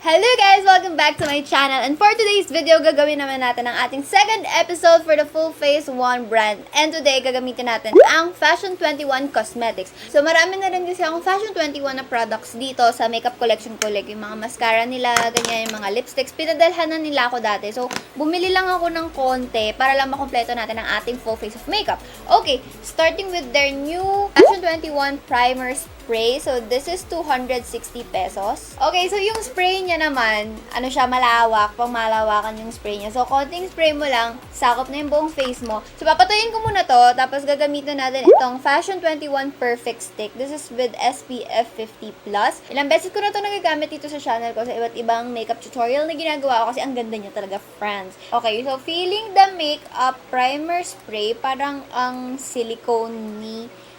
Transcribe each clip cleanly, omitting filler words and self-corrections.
Hello guys! Welcome back to my channel, and for today's video, gagawin naman natin ang ating second episode for the Full Face One brand. And today, gagamitin natin ang Fashion 21 Cosmetics. So marami na rin kasi akong Fashion 21 na products dito sa makeup collection ko, like yung mga mascara nila, ganyan, yung mga lipsticks. Pinadalhan na nila ako dati. So bumili lang ako ng konti para lang makompleto natin ang ating full face of makeup. Okay, starting with their new Fashion 21 Primer Spray. So this is 260 pesos. Okay, so yung spray niya naman, ano siya, malawak, pang malawakan yung spray niya. So, konting spray mo lang, sakop na yung buong face mo. So, papatuyin ko muna to, tapos gagamitin natin itong Fashion 21 Perfect Stick. This is with SPF 50+. Ilang beses ko na to nagagamit dito sa channel ko sa iba't ibang makeup tutorial na ginagawa ko kasi ang ganda niya talaga, friends. Okay, so feeling the makeup primer spray, parang ang silicone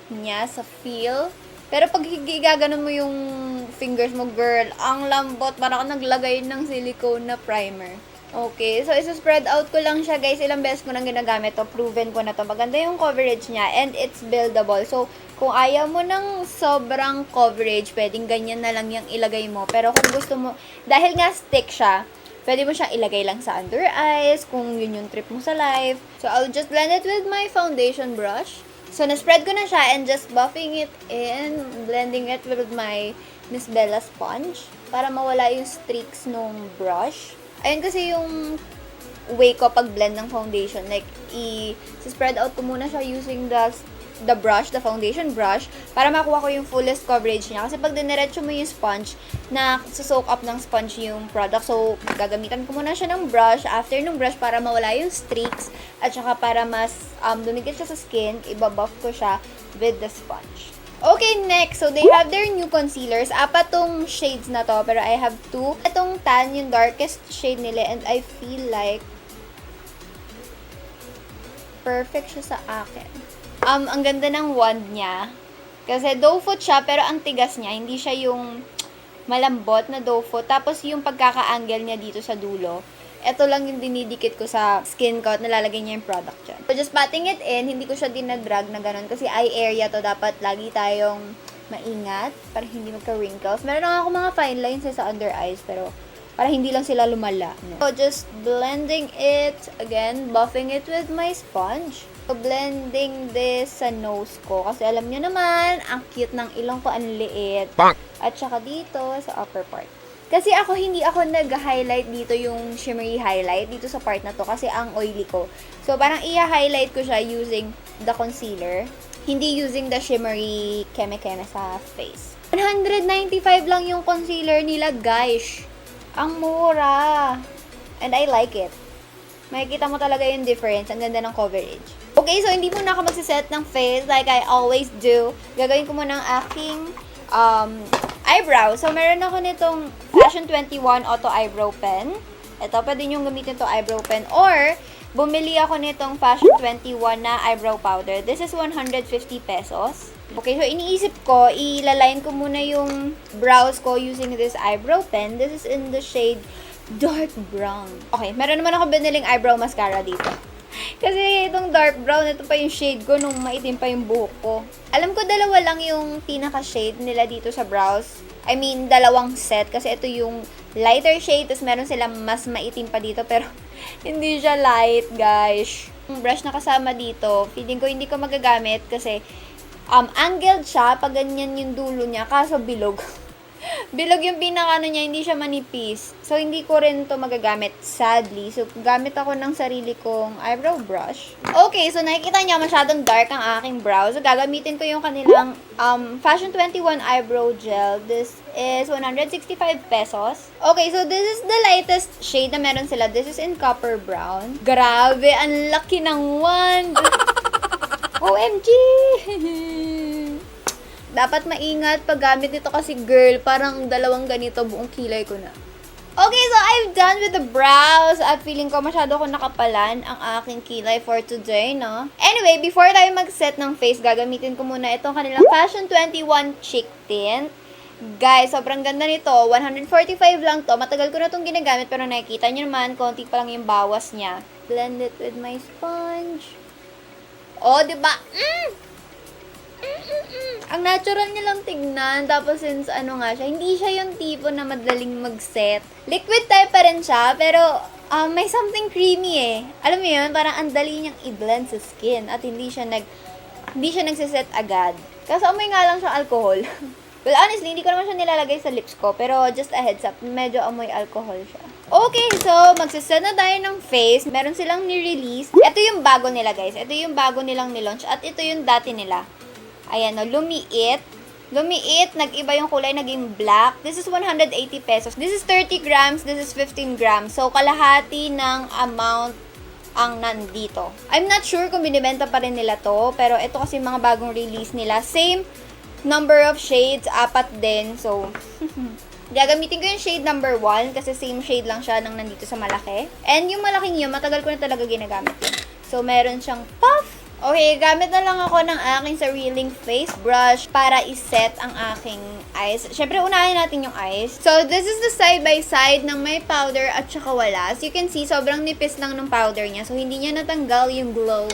niya sa feel. Pero pag gaganon mo yung fingers mo, girl, ang lambot. Parang naglagay ng silicone na primer. Okay, so isa-spread out ko lang siya, guys. Ilang beses ko nang ginagamit to. Proven ko na to. Maganda yung coverage niya and it's buildable. So, kung ayaw mo ng sobrang coverage, pwedeng ganyan na lang yung ilagay mo. Pero kung gusto mo, dahil nga stick siya, pwede mo siyang ilagay lang sa under eyes, kung yun yung trip mo sa life. So, I'll just blend it with my foundation brush. So, na-spread ko na siya and just buffing it in, blending it with my Miss Bella sponge para mawala yung streaks nung brush. Ayun kasi yung way ko pag blend ng foundation. Like, i-spread out ko muna siya using the brush, the foundation brush, para makuha ko yung fullest coverage niya. Kasi pag diniretso mo yung sponge, na soak up ng sponge yung product. So, gagamitan ko muna siya ng brush. After ng brush, para mawala yung streaks, at saka para mas dumikit siya sa skin, ibabuff ko siya with the sponge. Okay, next. So, they have their new concealers. 4 tong shades na to, pero I have 2. Itong tan, yung darkest shade nila, and I feel like perfect siya sa akin. Ang ganda ng wand niya. Kasi doe foot siya, pero ang tigas niya. Hindi siya yung malambot na doe foot. Tapos yung pagkaka-angle niya dito sa dulo. Ito lang yung dinidikit ko sa skin ko at nalalagay niya yung product dyan. So, just patting it in. Hindi ko siya dinadrag na ganun. Kasi eye area to. Dapat lagi tayong maingat para hindi magka-wrinkles. Meron na ako mga fine lines sa under eyes, pero para hindi lang sila lumala. So, just blending it. Again, buffing it with my sponge. So, blending this sa nose ko. Kasi alam nyo naman, ang cute ng ilong ko, ang liit. At saka dito, sa upper part. Kasi hindi ako nag-highlight dito yung shimmery highlight dito sa part na to. Kasi ang oily ko. So, parang i-highlight ko siya using the concealer. Hindi using the shimmery keme-keme sa face. 195 lang yung concealer nila, guys. Ang mura. And I like it. Makikita mo talaga yung difference. Ang ganda ng coverage. Okay, so hindi muna ako magsiset ng face like I always do. Gagawin ko muna ang aking eyebrow. So, meron ako nitong Fashion 21 Auto Eyebrow Pen. Ito, pwede nyo gamitin to eyebrow pen. Or, bumili ako nitong Fashion 21 na eyebrow powder. This is 150 pesos. Okay, so iniisip ko, ilaline ko muna yung brows ko using this eyebrow pen. This is in the shade dark brown. Okay, meron naman ako biniling eyebrow mascara dito. Kasi itong dark brown, ito pa yung shade ko nung maitim pa yung buhok ko. Alam ko dalawa lang yung pinaka-shade nila dito sa brows. I mean, dalawang set. Kasi ito yung lighter shade, tapos meron silang mas maitim pa dito. Pero hindi siya light, guys. Yung brush na kasama dito, feeling ko hindi ko magagamit kasi angled siya, pag ganyan yung dulo niya, kaso bilog. Bilog yung pinaka niya, hindi siya manipis. So, hindi ko rin to magagamit, sadly. So, gamit ako ng sarili kong eyebrow brush. Okay, so nakikita niya masyadong dark ang aking brow. So, gagamitin ko yung kanilang Fashion 21 Eyebrow Gel. This is 165 pesos. Okay, so this is the lightest shade na meron sila. This is in copper brown. Grabe, ang laki ng wand! OMG! Dapat maingat paggamit nito kasi, girl, parang dalawang ganito buong kilay ko na. Okay, so I'm done with the brows at feeling ko masyado ko nakapalan ang aking kilay for today, no? Anyway, before tayo mag-set ng face, gagamitin ko muna itong kanilang Fashion 21 Cheek Tint. Guys, sobrang ganda nito. 145 lang to. Matagal ko na itong ginagamit pero nakikita nyo naman, konti pa lang yung bawas niya. Blend it with my sponge. Oh, diba? Ang natural niya lang tignan. Tapos since ano nga siya, hindi siya yung tipo na madaling mag-set. Liquid type pa rin siya, pero may something creamy eh. Alam mo yun, parang ang dali niyang i-blend sa skin at hindi siya nagsiset agad. Kasi amoy nga lang siya alcohol. Well, honestly, hindi ko naman siya nilalagay sa lips ko. Pero just a heads up, medyo amoy alcohol siya. Okay, so magsiset na tayo ng face. Meron silang ni-release. Ito yung bago nila, guys. Ito yung bago nilang ni-launch. At ito yung dati nila. Ayan, no, lumiit. Lumiit, nag-iba yung kulay, naging black. This is 180 pesos. This is 30 grams, this is 15 grams. So, kalahati ng amount ang nandito. I'm not sure kung binibenta pa rin nila to. Pero ito kasi mga bagong release nila. Same number of shades, 4 din. So, gagamitin ko yung shade number 1 kasi same shade lang siya nang nandito sa malaki. And yung malaking yun, matagal ko na talaga ginagamit yun. So, meron siyang puff. Okay, gamit na lang ako ng aking sariling face brush para iset ang aking eyes. Siyempre, unahin natin yung eyes. So, this is the side-by-side ng may powder at saka wala. As you can see, sobrang nipis lang ng powder niya. So, hindi niya natanggal yung glow.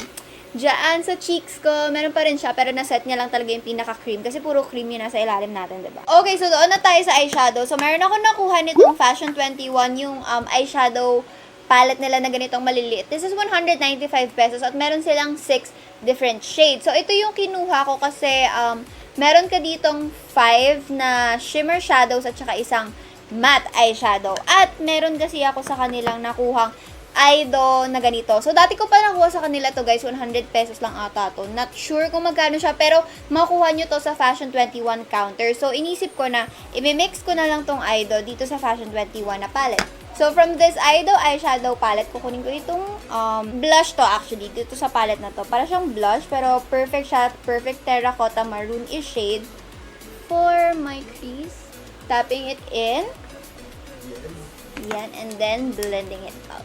Diyan sa cheeks ko, meron pa rin siya, pero naset niya lang talaga yung pinaka-cream. Kasi puro cream yun nasa ilalim natin, diba? Okay, so doon na tayo sa eyeshadow. So, meron ako nakuha nitong Fashion 21, yung eyeshadow palette nila na ganitong maliliit. This is 195 pesos at meron silang 6 different shades. So, ito yung kinuha ko kasi meron ka ditong 5 na shimmer shadows at saka isang matte eyeshadow. At meron kasi ako sa kanilang nakuhang eyeshadow na ganito. So, dati ko pa nakuha sa kanila to guys, 100 pesos lang ata to. Not sure kung magkano siya, pero makuha nyo to sa Fashion 21 counter. So, inisip ko na, imimix ko na lang tong eyeshadow dito sa Fashion 21 na palette. So, from this eyeshadow palette, kukunin ko itong blush to actually, dito sa palette na to. Para siyang blush, pero perfect siya, perfect terracotta maroon-ish shade for my crease. Tapping it in. Yan, and then blending it out.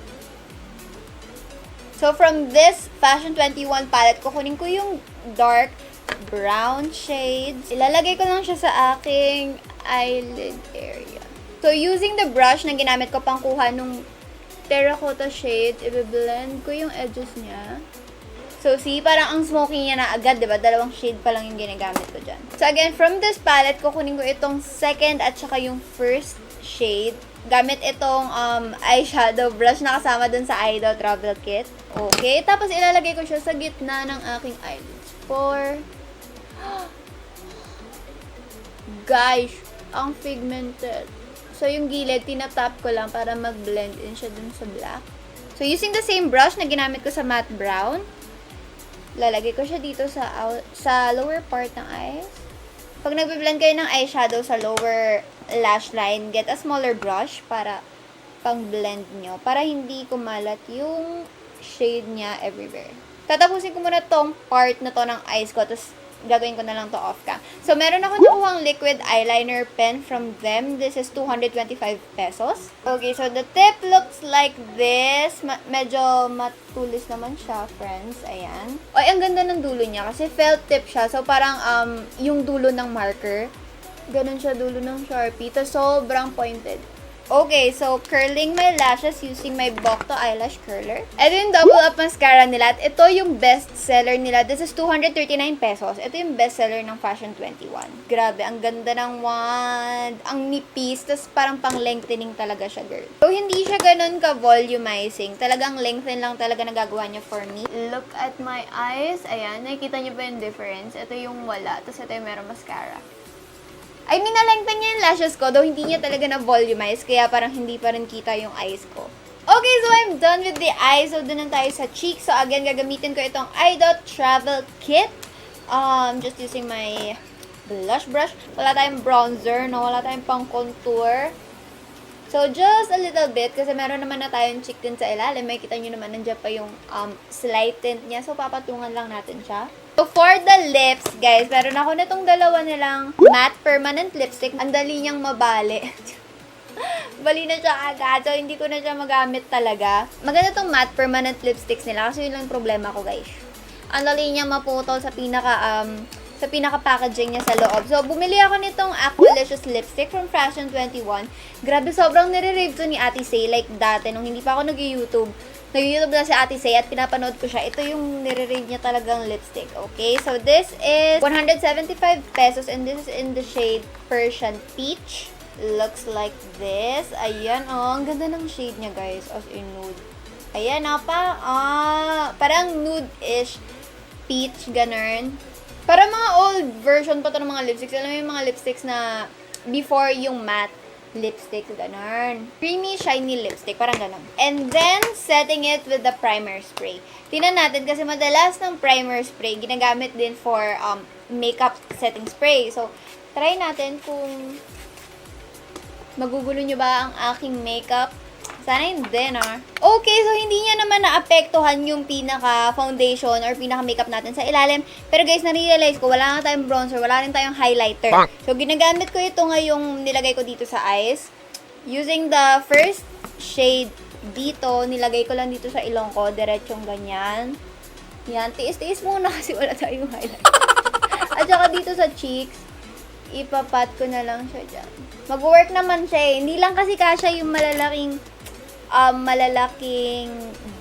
So, from this Fashion 21 palette, kukunin ko yung dark brown shades. Ilalagay ko lang siya sa aking eyelid area. So, using the brush na ginamit ko pang kuha nung terracotta shade, i-blend ko yung edges niya. So, see, parang ang smoky niya na agad, diba? Dalawang shade pa lang yung ginagamit ko dyan. So, again, from this palette, kukunin ko itong second at saka yung first shade. Gamit itong eyeshadow brush na kasama dun sa eyeshadow travel kit. Okay, tapos ilalagay ko siya sa gitna ng aking eyelids. Guys, ang pigmented. So, yung gilid, tinatap ko lang para mag-blend in siya dun sa black. So, using the same brush na ginamit ko sa matte brown, lalagay ko siya dito sa lower part ng eyes. Pag nagbe-blend kayo ng eyeshadow sa lower lash line, get a smaller brush para pang-blend nyo. Para hindi kumalat yung shade niya everywhere. Tatapusin ko muna tong part na to ng eyes ko, tapos gagawin ko na lang to off cam. So, meron ako nakuhang liquid eyeliner pen from them. This is 225 pesos. Okay, so the tip looks like this. Medyo matulis naman siya, friends. Ayan. Ay, ang ganda ng dulo niya kasi felt tip siya. So, parang yung dulo ng marker. Ganun siya dulo ng Sharpie. Tapos, sobrang pointed. Okay, so curling my lashes using my Bokto eyelash curler. Ito yung double up mascara nila. At ito yung best seller nila. This is 239 pesos. Ito yung best seller ng Fashion 21. Grabe, ang ganda ng wand. Ang nipis. Tapos parang pang lengthening talaga siya, girl. So, hindi siya ganun ka-volumizing. Talagang lengthen lang talaga nagagawa niya for me. Look at my eyes. Ayan, nakikita niyo ba yung difference? Ito yung wala. Tapos ito yung meron mascara. I mean, nalengthen niya yung lashes ko, though hindi niya talaga na-volumize, kaya parang hindi pa rin kita yung eyes ko. Okay, so I'm done with the eyes. So, dun na tayo sa cheeks. So, again, gagamitin ko itong Adobe Travel Kit. Just using my blush brush. Wala tayong bronzer, no? Wala tayong pang contour. So, just a little bit, kasi meron naman na tayong cheek din sa ilalim. May kita nyo naman, nandiyan pa yung slight tint niya. So, papatungan lang natin siya. So, for the lips, guys, meron ako nitong dalawa nilang matte permanent lipstick. Ang dali niyang mabali. Bali na siya agad. So, hindi ko na siya magamit talaga. Maganda tong matte permanent lipsticks nila kasi yun lang problema ko, guys. Ang dali niyang maputol sa pinaka-packaging niya sa loob. So, bumili ako nitong Aqualicious lipstick from Fashion 21. Grabe, sobrang nire-rave to ni Ate Say. Like dati, nung hindi pa ako nag-YouTube, nag-YouTube na si Ate Say at pinapanood ko siya. Ito yung nire-rave niya talagang lipstick. Okay, so this is 175 pesos and this is in the shade Persian Peach. Looks like this. Ayan, oh. Ang ganda ng shade niya, guys. As in nude. Ayan, oh. Parang nude-ish peach, ganun. Para mga old version pa to ng mga lipsticks. Alam mo yung mga lipsticks na before yung matte lipstick, ganun. Creamy, shiny lipstick, parang ganun. And then, setting it with the primer spray. Tingnan natin kasi madalas ng primer spray, ginagamit din for makeup setting spray. So, try natin kung magugulo nyo ba ang aking makeup. Sana hindi, no? Okay, so hindi niya naman naapektuhan yung pinaka-foundation or pinaka-makeup natin sa ilalim. Pero guys, na-realize ko, wala nga tayong bronzer, wala rin tayong highlighter. So, ginagamit ko ito ngayong nilagay ko dito sa eyes. Using the first shade dito, nilagay ko lang dito sa ilong ko, diretsong ganyan. Yan, tiis-tiis muna kasi wala tayong highlighter. At saka dito sa cheeks, ipapat ko na lang siya dyan. Mag-work naman siya eh. Hindi lang kasi kasya yung malalaking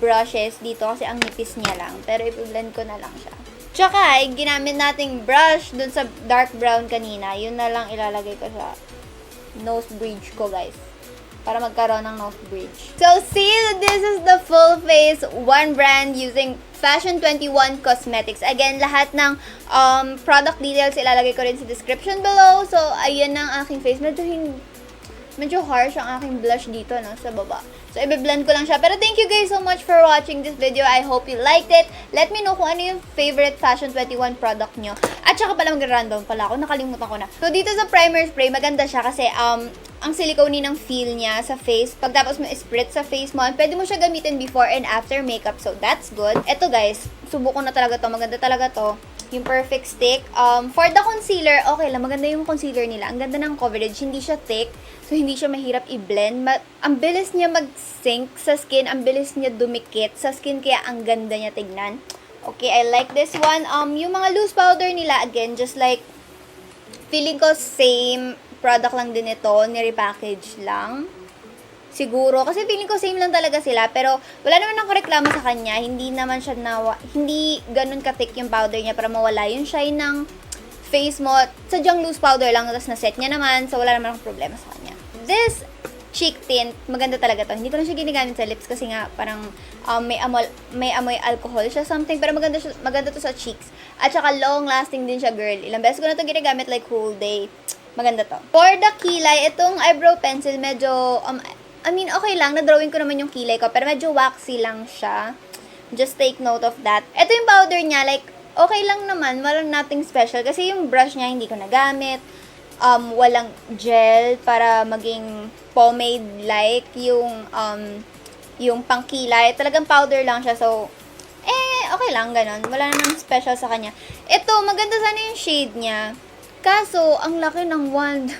brushes dito kasi ang nipis niya lang. Pero i-blend ko na lang siya. Tsaka, ginamit nating brush dun sa dark brown kanina. Yun na lang ilalagay ko sa nose bridge ko, guys. Para magkaroon ng nose bridge. So, see, this is the full face, one brand using Fashion 21 Cosmetics. Again, lahat ng product details ilalagay ko rin sa description below. So, ayan ang aking face. Medyo harsh ang aking blush dito, no, sa baba. So, i-blend ko lang siya. Pero thank you guys so much for watching this video. I hope you liked it. Let me know kung ano yung favorite Fashion 21 product nyo. At saka pala mag-rundown pala ako. Nakalimutan ko na. So, dito sa primer spray, maganda siya kasi ang silicone ng feel niya sa face. Pagtapos mo spritz sa face mo, pwede mo siya gamitin before and after makeup. So, that's good. Eto guys, subukan na talaga to. Maganda talaga to. Yung perfect stick. For the concealer, okay lang. Maganda yung concealer nila. Ang ganda ng coverage. Hindi siya thick. So, hindi siya mahirap i-blend. Ang bilis niya mag-sink sa skin. Ang bilis niya dumikit sa skin. Kaya ang ganda niya tignan. Okay, I like this one. Yung mga loose powder nila, again, just like, feeling ko same product lang din ito. Ni-repackage lang. Siguro. Kasi feeling ko same lang talaga sila. Pero, wala naman akong reklamo sa kanya. Hindi naman siya hindi ganun ka-thick yung powder niya para mawala yung shine ng face mo. Sadyang loose powder lang. Tapos na-set niya naman. So, wala naman akong problema sa kanya. This cheek tint, maganda talaga to. Hindi ko na siya ginagamit sa lips kasi nga parang may amoy alcohol siya something. Pero maganda to sa cheeks. At saka long lasting din siya, girl. Ilang beses ko na to ginagamit like whole day. Maganda to. For the kilay, itong eyebrow pencil medyo okay lang, na-drawing ko naman yung kilay ko, pero medyo waxy lang siya. Just take note of that. Ito yung powder niya, like, okay lang naman, walang nothing special, kasi yung brush niya hindi ko nagamit. Walang gel para maging pomade-like yung pangkilay. Talagang powder lang siya, so, okay lang, ganun. Wala namang special sa kanya. Ito, maganda sana yung shade niya. Kaso, ang laki ng wand.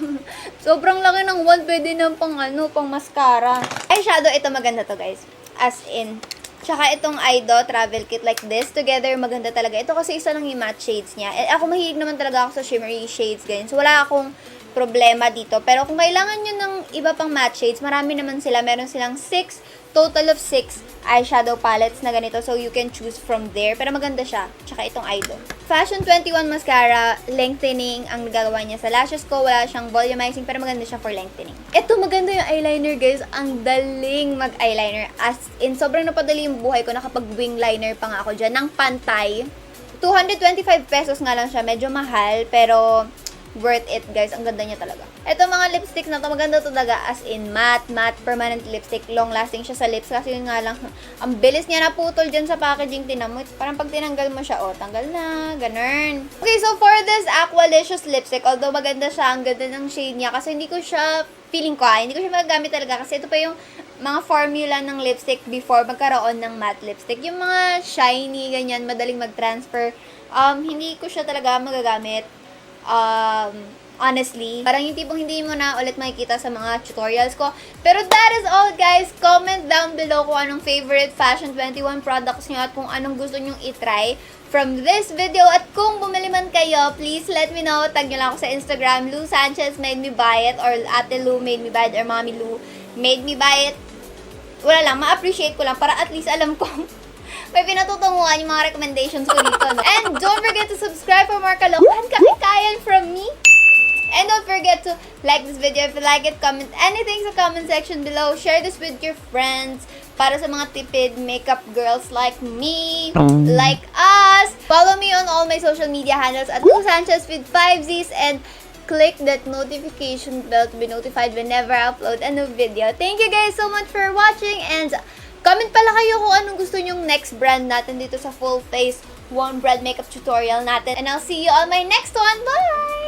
Sobrang laki ng wand. Pwede na pang mascara. Eyeshadow, ito maganda to, guys. As in. Tsaka itong Ido travel kit like this. Together, maganda talaga. Ito kasi isa lang yung matte shades niya. Ako mahilig naman talaga ako sa shimmery shades, guys. So, wala akong problema dito. Pero kung kailangan nyo ng iba pang matte shades, marami naman sila. Meron silang total of 6 eyeshadow palettes na ganito. So, you can choose from there. Pero maganda siya. Tsaka itong Ido. Fashion 21 mascara, lengthening ang nagagawa niya sa lashes ko. Wala siyang volumizing, pero maganda siya for lengthening. Ito, maganda yung eyeliner, guys. Ang daling mag-eyeliner. As in, sobrang napadali yung buhay ko. Nakapag-wing liner pa nga ako dyan. Ng pantay. 225 pesos nga lang siya. Medyo mahal, pero worth it, guys. Ang ganda niya talaga. Ito mga lipsticks na to, maganda to talaga. As in, matte permanent lipstick. Long lasting siya sa lips. Kasi yun nga lang, ang bilis niya naputol dyan sa packaging. Tinamot. Parang pag tinanggal mo siya, tanggal na. Ganun. Okay, so for this Aqualicious lipstick, although maganda siya, ang ganda ng shade niya. Kasi hindi ko siya, feeling ko hindi ko siya magagamit talaga. Kasi ito pa yung mga formula ng lipstick before magkaroon ng matte lipstick. Yung mga shiny, ganyan, madaling mag-transfer. Hindi ko siya talaga magagamit. Honestly, parang yung tipong hindi mo na ulit makikita sa mga tutorials ko. Pero that is all, guys. Comment down below kung anong favorite Fashion 21 products nyo at kung anong gusto nyong itry from this video. At kung bumili man kayo, please let me know. Tag nyo lang ako sa Instagram. Lou Sanchez made me buy it, or Ate Lou made me buy it, or Mommy Lou made me buy it. wala lang, ma-appreciate ko lang para at least alam ko may pinatutunguhan yung mga recommendations ko dito, no? And don't forget to subscribe for more kalokohan kakikayan from me. And don't forget to like this video if you like it, comment anything sa comment section below, share this with your friends para sa mga tipid makeup girls like me, like us. Follow me on all my social media handles at lousanchezzzz with 5 Z's and click that notification bell to be notified whenever I upload a new video. Thank you guys so much for watching and comment pala kayo kung anong gusto nyong next brand natin dito sa full face one brand makeup tutorial natin. And I'll see you on my next one. Bye!